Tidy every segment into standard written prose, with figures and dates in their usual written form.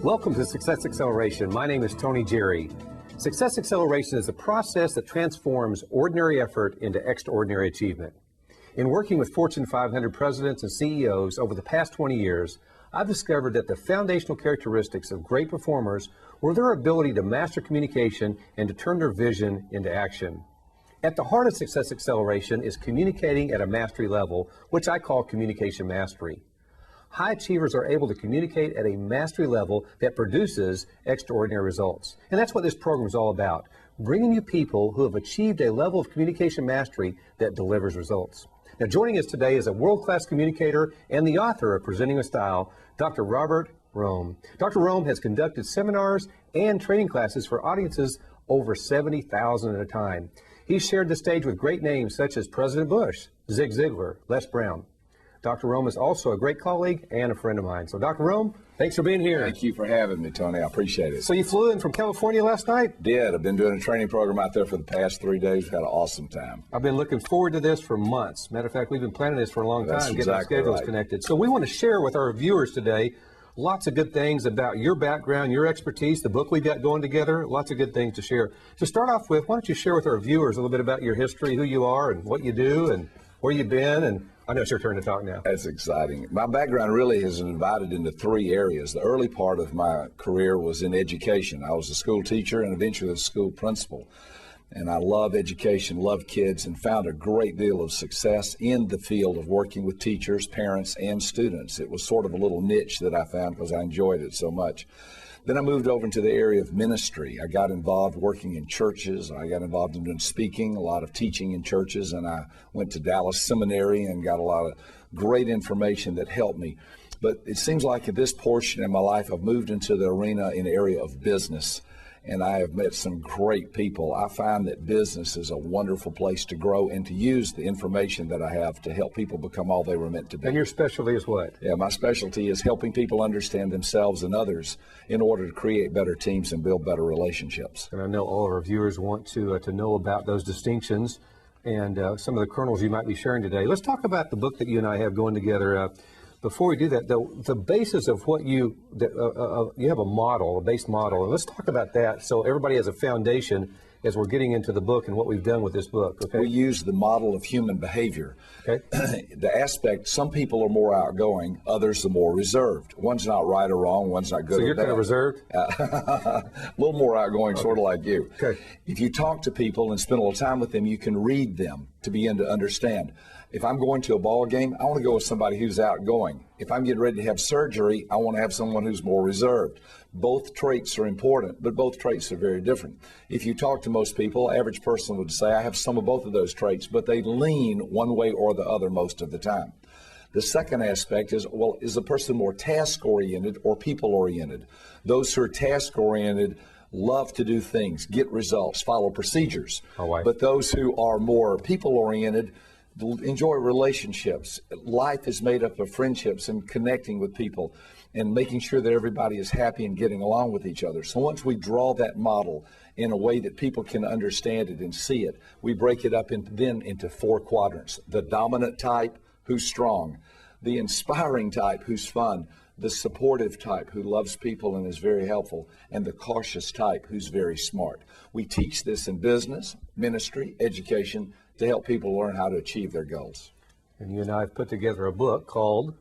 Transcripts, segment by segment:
Welcome to Success Acceleration. My name is Tony Jeary. Success Acceleration is a process that transforms ordinary effort into extraordinary achievement. In working with Fortune 500 presidents and CEOs over the past 20 years, I've discovered that the foundational characteristics of great performers were their ability to master communication and to turn their vision into action. At the heart of Success Acceleration is communicating at a mastery level, which I call communication mastery. High achievers are able to communicate at a mastery level that produces extraordinary results. And that's what this program is all about, bringing you people who have achieved a level of communication mastery that delivers results. Now, joining us today is a world-class communicator and the author of Presenting with Style, Dr. Robert Rohm. Dr. Rohm has conducted seminars and training classes for audiences over 70,000 at a time. He's shared the stage with great names such as President Bush, Zig Ziglar, Les Brown. Dr. Rohm is also a great colleague and a friend of mine. So, Dr. Rohm, thanks for being here. Thank you for having me, Tony. I appreciate it. So you flew in from California last night? Did. I've been doing a training program out there for the past 3 days. We've had an awesome time. I've been looking forward to this for months. Matter of fact, we've been planning this for a long time, getting our schedules connected. So we want to share with our viewers today lots of good things about your background, your expertise, the book we got going together, lots of good things to share. To start off with, why don't you share with our viewers a little bit about your history, who you are and what you do and where you've been, and I know it's your turn to talk now. That's exciting. My background really has been divided into 3 areas. The early part of my career was in education. I was a school teacher and eventually a school principal. And I love education, love kids, and found a great deal of success in the field of working with teachers, parents, and students. It was sort of a little niche that I found because I enjoyed it so much. Then I moved over into the area of ministry. I got involved working in churches. I got involved in doing speaking, a lot of teaching in churches, and I went to Dallas Seminary and got a lot of great information that helped me. But it seems like at this portion in my life, I've moved into the arena in the area of business, and I have met some great people. I find that business is a wonderful place to grow and to use the information that I have to help people become all they were meant to be. And your specialty is what? Yeah, my specialty is helping people understand themselves and others in order to create better teams and build better relationships. And I know all of our viewers want to know about those distinctions and some of the kernels you might be sharing today. Let's talk about the book that you and I have going together. Before we do that, the basis of what you have a model, a base model, and let's talk about that so everybody has a foundation as we're getting into the book and what we've done with this book. Okay? We use the model of human behavior. Okay. The aspect, some people are more outgoing, others are more reserved. One's not right or wrong, one's not good or bad. So you're kind of reserved? A little more outgoing, sort of like you. Okay. If you talk to people and spend a little time with them, you can read them to begin to understand. If I'm going to a ball game, I want to go with somebody who's outgoing. If I'm getting ready to have surgery, I want to have someone who's more reserved. Both traits are important, but both traits are very different. If you talk to most people, average person would say, I have some of both of those traits, but they lean one way or the other most of the time. The second aspect is, well, is the person more task-oriented or people-oriented? Those who are task-oriented love to do things, get results, follow procedures. But those who are more people-oriented enjoy relationships. Life is made up of friendships and connecting with people and making sure that everybody is happy and getting along with each other. So once we draw that model in a way that people can understand it and see it, we break it up into 4 quadrants. The dominant type, who's strong. The inspiring type, who's fun. The supportive type, who loves people and is very helpful. And the cautious type, who's very smart. We teach this in business, ministry, education, to help people learn how to achieve their goals. And you and I have put together a book called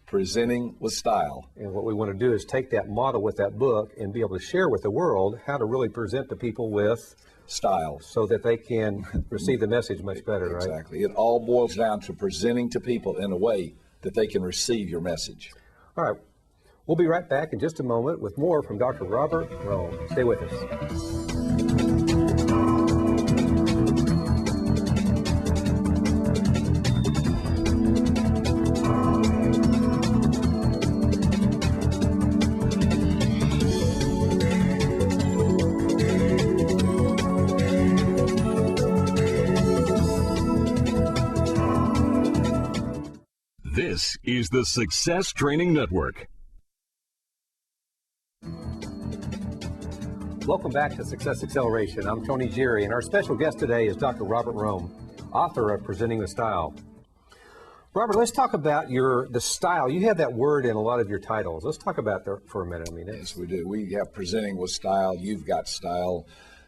Presenting with Style. And what we want to do is take that model with that book and be able to share with the world how to really present to people with style so that they can receive the message much better, right? Exactly. It all boils down to presenting to people in a way that they can receive your message. All right. We'll be right back in just a moment with more from Dr. Robert Rohm. Stay with us. This is the Success Training Network. Welcome back to Success Acceleration. I'm Tony Jeary, and our special guest today is Dr. Robert Rohm, author of Presenting with Style. Robert, let's talk about the style. You have that word in a lot of your titles. Let's talk about that for a minute. I mean, yes, we do. We have presenting with style, you've got style,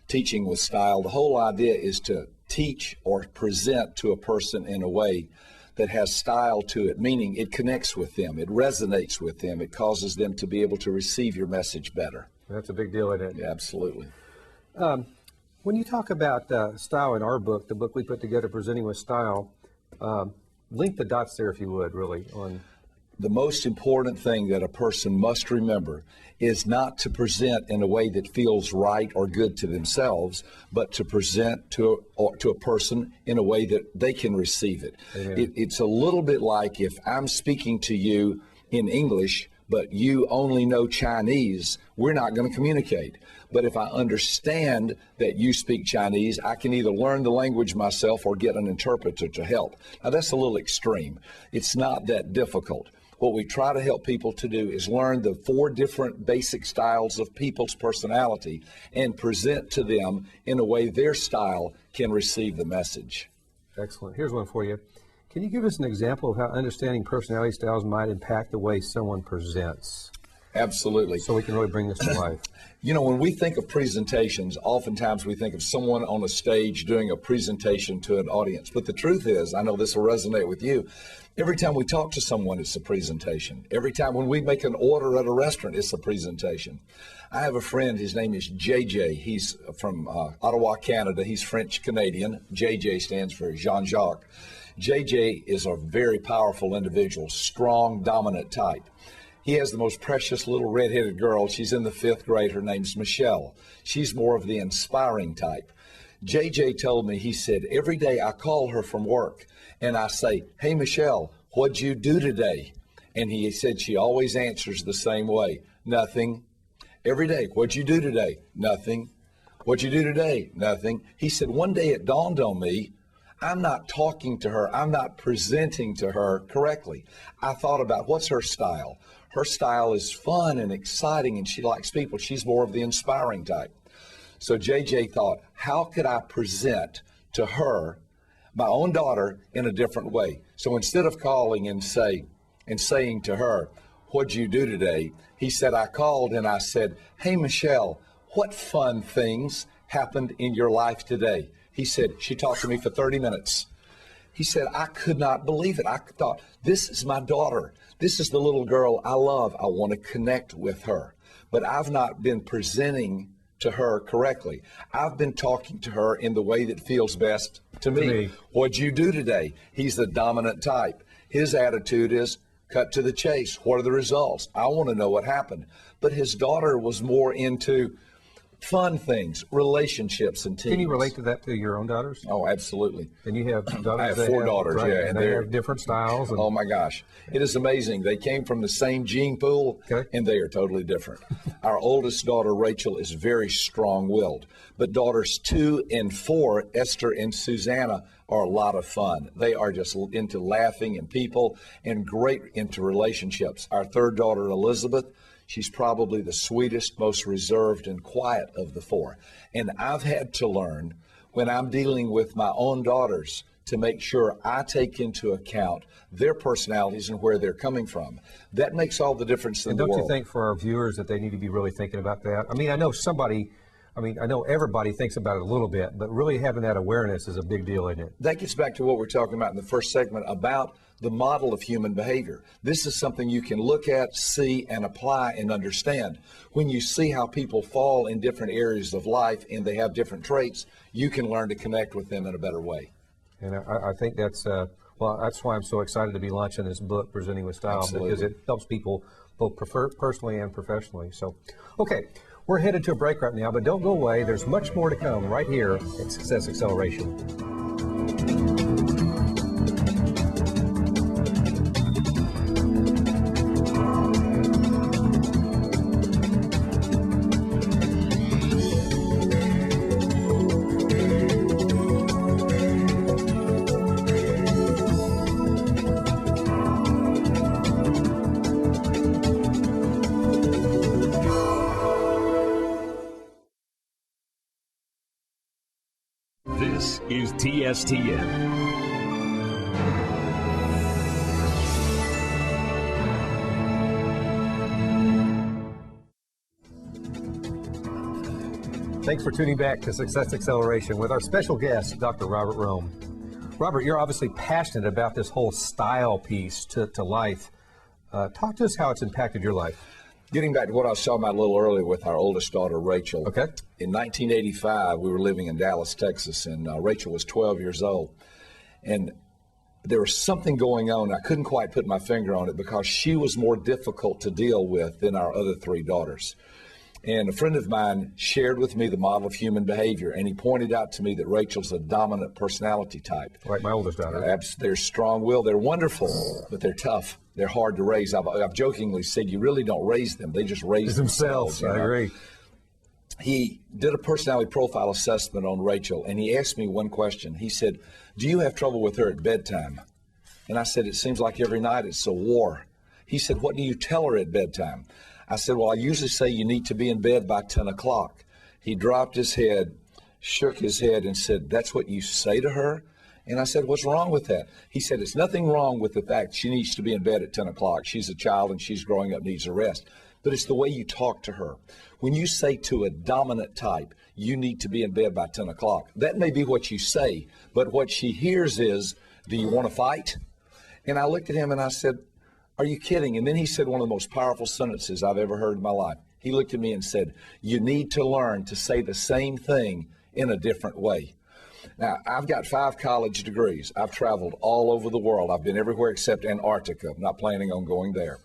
teaching with style. The whole idea is to teach or present to a person in a way that has style to it, meaning it connects with them, it resonates with them, it causes them to be able to receive your message better. That's a big deal, isn't it? Yeah, absolutely. When you talk about style in our book, the book we put together, Presenting with Style, link the dots there, if you would, really. The most important thing that a person must remember is not to present in a way that feels right or good to themselves, but to present to a person in a way that they can receive it. It's a little bit like if I'm speaking to you in English, but you only know Chinese, we're not going to communicate. But if I understand that you speak Chinese, I can either learn the language myself or get an interpreter to help. Now, that's a little extreme. It's not that difficult. What we try to help people to do is learn the 4 different basic styles of people's personality and present to them in a way their style can receive the message. Excellent. Here's one for you. Can you give us an example of how understanding personality styles might impact the way someone presents? Absolutely. So we can really bring this to life. You know, when we think of presentations, oftentimes we think of someone on a stage doing a presentation to an audience. But the truth is, I know this will resonate with you, every time we talk to someone, it's a presentation. Every time when we make an order at a restaurant, it's a presentation. I have a friend, his name is JJ. He's from Ottawa, Canada. He's French-Canadian. JJ stands for Jean-Jacques. JJ is a very powerful individual, strong, dominant type. He has the most precious little redheaded girl. She's in the 5th grade. Her name's Michelle. She's more of the inspiring type. JJ told me, he said, every day I call her from work and I say, hey, Michelle, what'd you do today? And he said she always answers the same way, nothing. Every day, what'd you do today? Nothing. What'd you do today? Nothing. He said, one day it dawned on me, I'm not talking to her. I'm not presenting to her correctly. I thought about what's her style. Her style is fun and exciting, and she likes people. She's more of the inspiring type. So JJ thought, how could I present to her, my own daughter, in a different way? So instead of calling and saying to her, what'd you do today? He said, I called and I said, hey, Michelle, what fun things happened in your life today? He said, she talked to me for 30 minutes. He said, I could not believe it. I thought, this is my daughter. This is the little girl I love. I want to connect with her. But I've not been presenting to her correctly. I've been talking to her in the way that feels best to me. What'd you do today? He's the dominant type. His attitude is cut to the chase. What are the results? I want to know what happened. But his daughter was more into fun things, relationships, and teams. Can you relate to that to your own daughters? Oh, absolutely. And you have daughters? I have 4 daughters, right, yeah. And they have different styles? Oh, my gosh. It is amazing. They came from the same gene pool, and they are totally different. Our oldest daughter, Rachel, is very strong-willed. But daughters 2 and 4, Esther and Susanna, are a lot of fun. They are just into laughing and people and great into relationships. Our 3rd daughter, Elizabeth, she's probably the sweetest, most reserved and quiet of the 4. And I've had to learn when I'm dealing with my own daughters to make sure I take into account their personalities and where they're coming from. That makes all the difference in the world. Don't you think for our viewers that they need to be really thinking about that? I mean, I know everybody thinks about it a little bit, but really having that awareness is a big deal, isn't it? That gets back to what we're talking about in the first segment about the model of human behavior. This is something you can look at, see, and apply and understand. When you see how people fall in different areas of life and they have different traits, you can learn to connect with them in a better way. And I think that's why I'm so excited to be launching this book, Presenting with Style, Absolutely. because it helps people both personally and professionally. So, okay, we're headed to a break right now, but don't go away. There's much more to come right here at Success Acceleration. This is TSTN. Thanks for tuning back to Success Acceleration with our special guest, Dr. Robert Rohm. Robert, you're obviously passionate about this whole style piece to life. Talk to us how it's impacted your life. Getting back to what I was talking about a little earlier with our oldest daughter, Rachel. Okay. In 1985, we were living in Dallas, Texas, and Rachel was 12 years old. And there was something going on. I couldn't quite put my finger on it because she was more difficult to deal with than our other three daughters. And a friend of mine shared with me the model of human behavior, and he pointed out to me that Rachel's a dominant personality type. Like my oldest daughter. They're strong-willed. They're wonderful, but they're tough. They're hard to raise. I've jokingly said you really don't raise them. They just raise themselves. I agree. He did a personality profile assessment on Rachel, and he asked me one question. He said, "Do you have trouble with her at bedtime?" And I said, "It seems like every night it's a war." He said, "What do you tell her at bedtime?" I said, "Well, I usually say you need to be in bed by 10 o'clock. He dropped his head, shook his head, and said, "That's what you say to her?" And I said, "What's wrong with that?" He said, "It's nothing wrong with the fact she needs to be in bed at 10 o'clock. She's a child and she's growing up, needs a rest. But it's the way you talk to her. When you say to a dominant type, you need to be in bed by 10 o'clock, that may be what you say, but what she hears is, do you want to fight?" And I looked at him and I said, "Are you kidding?" And then he said one of the most powerful sentences I've ever heard in my life. He looked at me and said, "You need to learn to say the same thing in a different way." Now, I've got 5 college degrees. I've traveled all over the world. I've been everywhere except Antarctica. I'm not planning on going there.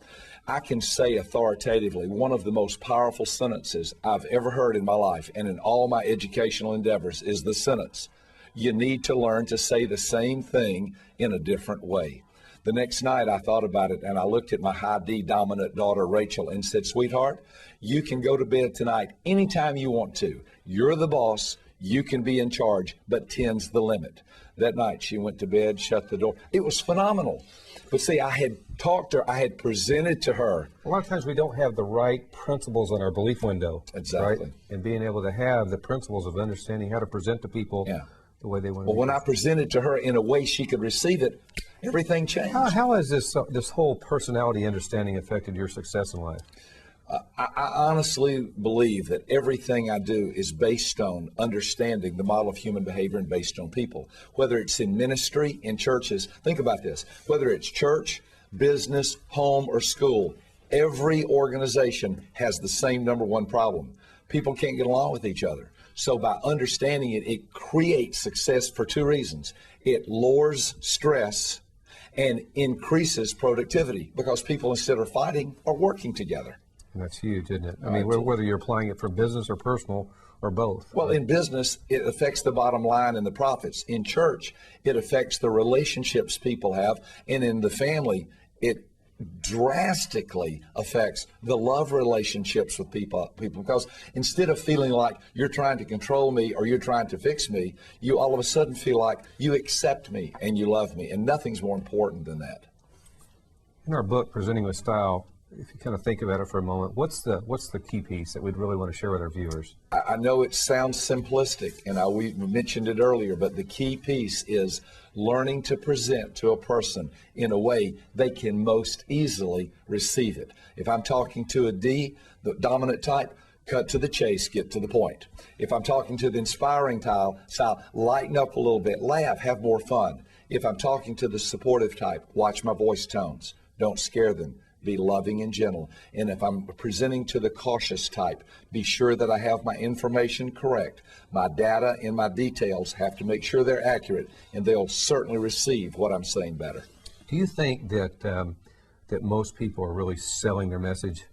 I can say authoritatively one of the most powerful sentences I've ever heard in my life and in all my educational endeavors is the sentence, "You need to learn to say the same thing in a different way." The next night I thought about it and I looked at my high D dominant daughter Rachel and said, "Sweetheart, you can go to bed tonight anytime you want to. You're the boss. You can be in charge, but 10's the limit." That night she went to bed, shut the door. It was phenomenal. But see, I had talked to her, I had presented to her. A lot of times we don't have the right principles on our belief window. Exactly. Right? And being able to have the principles of understanding how to present to people the way they want to Well, when I presented to her in a way she could receive it, everything changed. How has this whole personality understanding affected your success in life? I honestly believe that everything I do is based on understanding the model of human behavior and based on people. Whether it's in ministry, in churches, think about this, whether it's church, business, home, or school, every organization has the same number one problem. People can't get along with each other. So by understanding it, it creates success for 2 reasons. It lowers stress and increases productivity because people, instead of fighting, are working together. And that's huge, isn't it? I mean, whether you're applying it for business or personal or both. Well, in business, it affects the bottom line and the profits. In church, it affects the relationships people have. And in the family, it drastically affects the love relationships with people. Because instead of feeling like you're trying to control me or you're trying to fix me, you all of a sudden feel like you accept me and you love me. And nothing's more important than that. In our book, Presenting with Style, if you kind of think about it for a moment, what's the key piece that we'd really want to share with our viewers? I know it sounds simplistic, and we mentioned it earlier, but the key piece is learning to present to a person in a way they can most easily receive it. If I'm talking to a D, the dominant type, cut to the chase, get to the point. If I'm talking to the inspiring style, lighten up a little bit, laugh, have more fun. If I'm talking to the supportive type, watch my voice tones. Don't scare them. Be loving and gentle. And if I'm presenting to the cautious type, be sure that I have my information correct. My data and my details have to make sure they're accurate, and they'll certainly receive what I'm saying better. Do you think that that most people are really selling their message?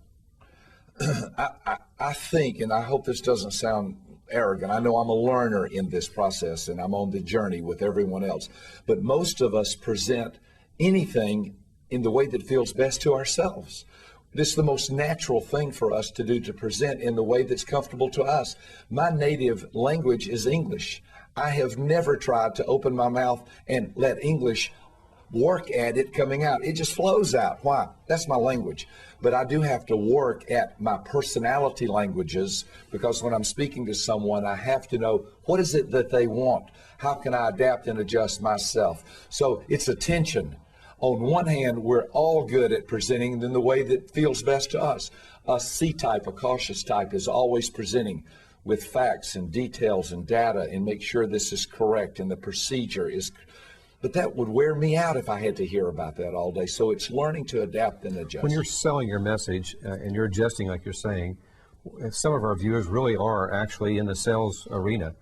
I think, and I hope this doesn't sound arrogant, I know I'm a learner in this process, and I'm on the journey with everyone else, but most of us present anything in the way that feels best to ourselves. This is the most natural thing for us to do, to present in the way that's comfortable to us. My native language is English. I have never tried to open my mouth and let English work at it coming out. It just flows out. Why? That's my language. But I do have to work at my personality languages, because when I'm speaking to someone, I have to know what is it that they want. How can I adapt and adjust myself? So it's a tension. On one hand, we're all good at presenting in the way that feels best to us. A C type, a cautious type, is always presenting with facts and details and data and make sure this is correct and the procedure is. But that would wear me out if I had to hear about that all day. So it's learning to adapt and adjust. When you're selling your message and you're adjusting like you're saying, some of our viewers really are actually in the sales arena.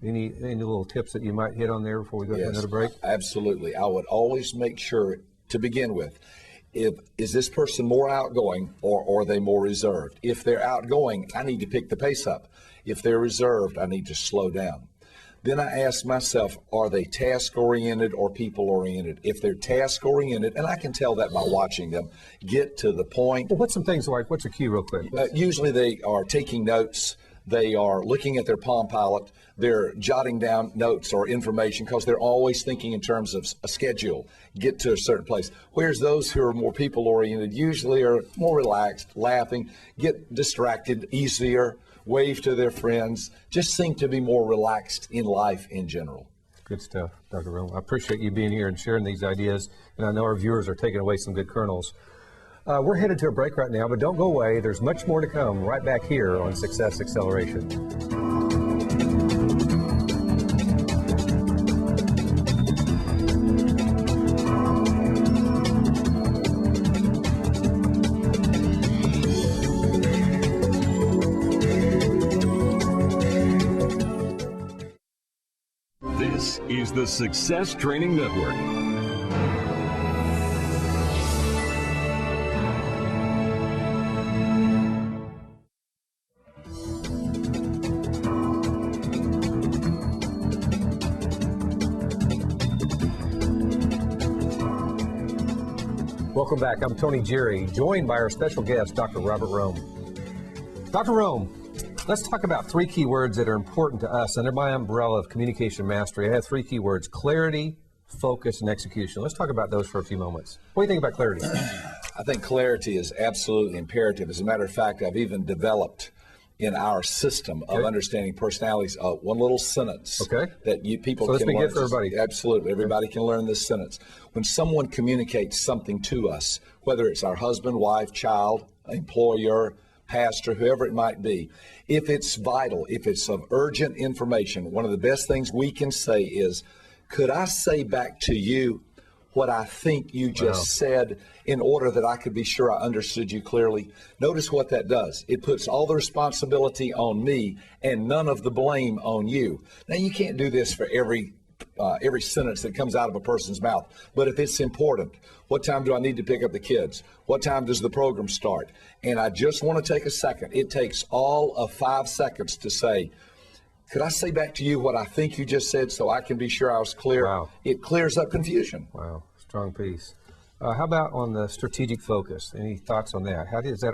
Any little tips that you might hit on there before we go to another break? Absolutely. I would always make sure to begin with, is this person more outgoing or are they more reserved? If they're outgoing, I need to pick the pace up. If they're reserved, I need to slow down. Then I ask myself, are they task-oriented or people-oriented? If they're task-oriented, and I can tell that by watching them, get to the point. Well, what's some things like, what's a key real quick? Usually they are taking notes. They are looking at their Palm Pilot. They're jotting down notes or information because they're always thinking in terms of a schedule, get to a certain place. Whereas those who are more people-oriented usually are more relaxed, laughing, get distracted easier, wave to their friends, just seem to be more relaxed in life in general. Good stuff, Dr. Rohm. I appreciate you being here and sharing these ideas, and I know our viewers are taking away some good kernels. We're headed to a break right now, but don't go away. There's much more to come right back here on Success Acceleration. This is the Success Training Network. Welcome back. I'm Tony Jeary, joined by our special guest, Dr. Robert Rohm. Dr. Rohm, let's talk about three key words that are important to us under my umbrella of communication mastery. I have three key words: clarity, focus, and execution. Let's talk about those for a few moments. What do you think about clarity? I think clarity is absolutely imperative. As a matter of fact, I've even developed in our system of understanding personalities one little sentence that people so can learn. Good for everybody. Absolutely. Everybody can learn this sentence. When someone communicates something to us, whether it's our husband, wife, child, employer, pastor, whoever it might be, if it's vital, if it's of urgent information, one of the best things we can say is, could I say back to you what I think you just said in order that I could be sure I understood you clearly? Notice what that does. It puts all the responsibility on me and none of the blame on you. Now, you can't do this for every sentence that comes out of a person's mouth. But if it's important, what time do I need to pick up the kids? What time does the program start? And I just want to take a second. It takes all of 5 seconds to say, could I say back to you what I think you just said so I can be sure I was clear? Wow. It clears up confusion. Wow, strong piece. How about on the strategic focus? Any thoughts on that? How does that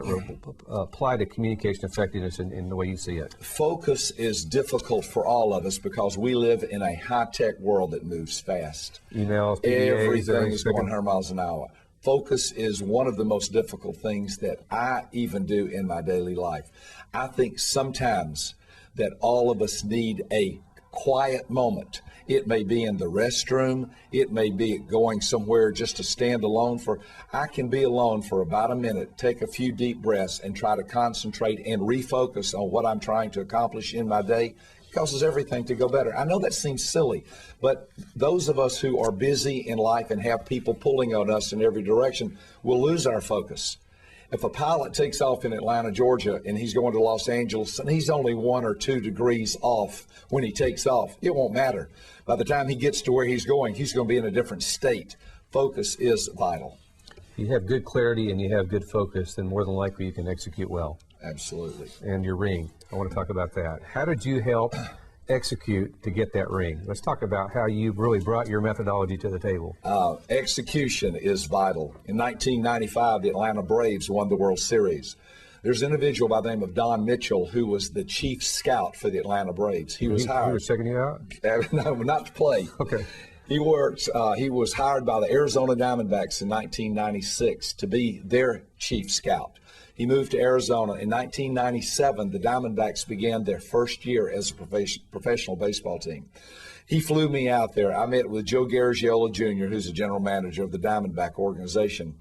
apply to communication effectiveness in the way you see it? Focus is difficult for all of us because we live in a high-tech world that moves fast. Emails, PDAs, everything is going 100 miles an hour. Focus is one of the most difficult things that I even do in my daily life. I think sometimes that all of us need a quiet moment. It may be in the restroom. It may be going somewhere just to stand alone for. I can be alone for about a minute, take a few deep breaths, and try to concentrate and refocus on what I'm trying to accomplish in my day. It causes everything to go better. I know that seems silly, but those of us who are busy in life and have people pulling on us in every direction will lose our focus. If a pilot takes off in Atlanta, Georgia, and he's going to Los Angeles, and he's only 1 or 2 degrees off when he takes off, it won't matter. By the time he gets to where he's going to be in a different state. Focus is vital. If you have good clarity and you have good focus, then more than likely you can execute well. Absolutely. And your ring, I want to talk about that. How did you help execute to get that ring? Let's talk about how you really brought your methodology to the table. Execution is vital. In 1995, the Atlanta Braves won the World Series. There's an individual by the name of Don Mitchell who was the chief scout for the Atlanta Braves. He was hired. He was checking you out? No, not to play. Okay. He was hired by the Arizona Diamondbacks in 1996 to be their chief scout. He moved to Arizona. In 1997, the Diamondbacks began their first year as a professional baseball team. He flew me out there. I met with Joe Garagiola Jr., who's the general manager of the Diamondback organization.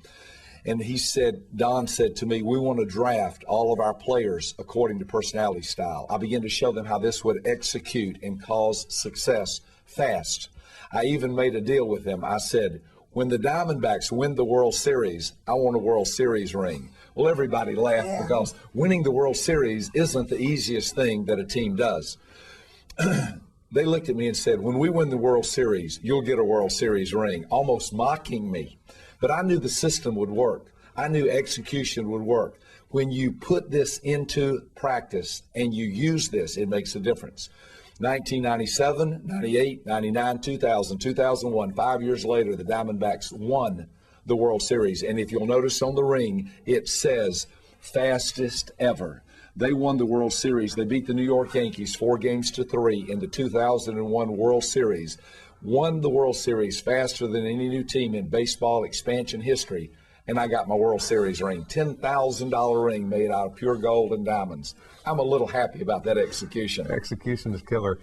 And he said, Don said to me, we want to draft all of our players according to personality style. I began to show them how this would execute and cause success fast. I even made a deal with them. I said, when the Diamondbacks win the World Series, I want a World Series ring. Well, everybody laughed because winning the World Series isn't the easiest thing that a team does. They looked at me and said, when we win the World Series, you'll get a World Series ring, almost mocking me. But I knew the system would work. I knew execution would work. When you put this into practice and you use this, it makes a difference. 1997, 98, 99, 2000, 2001, 5 years later, the Diamondbacks won the World Series. And if you'll notice on the ring, it says fastest ever. They won the World Series. They beat the New York Yankees 4-3 in the 2001 World Series. Won the World Series faster than any new team in baseball expansion history. And I got my World Series ring, $10,000 ring made out of pure gold and diamonds. I'm a little happy about that execution. Execution is killer.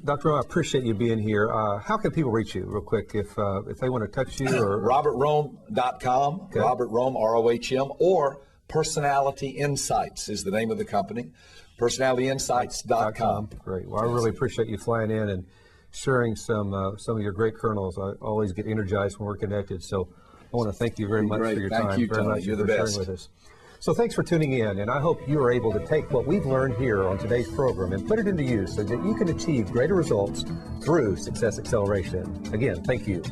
Dr. Rohm, I appreciate you being here. How can people reach you real quick if they want to touch you? Or RobertRohm.com, okay. Robert Rohm, R-O-H-M, or Personality Insights is the name of the company, personalityinsights.com. Great. Well, I really appreciate you flying in and sharing some of your great kernels. I always get energized when we're connected. So I want to thank you very much for your time. Thank you, Tony. You're the best. Sharing with us. So thanks for tuning in, and I hope you are able to take what we've learned here on today's program and put it into use so that you can achieve greater results through success acceleration. Again, thank you.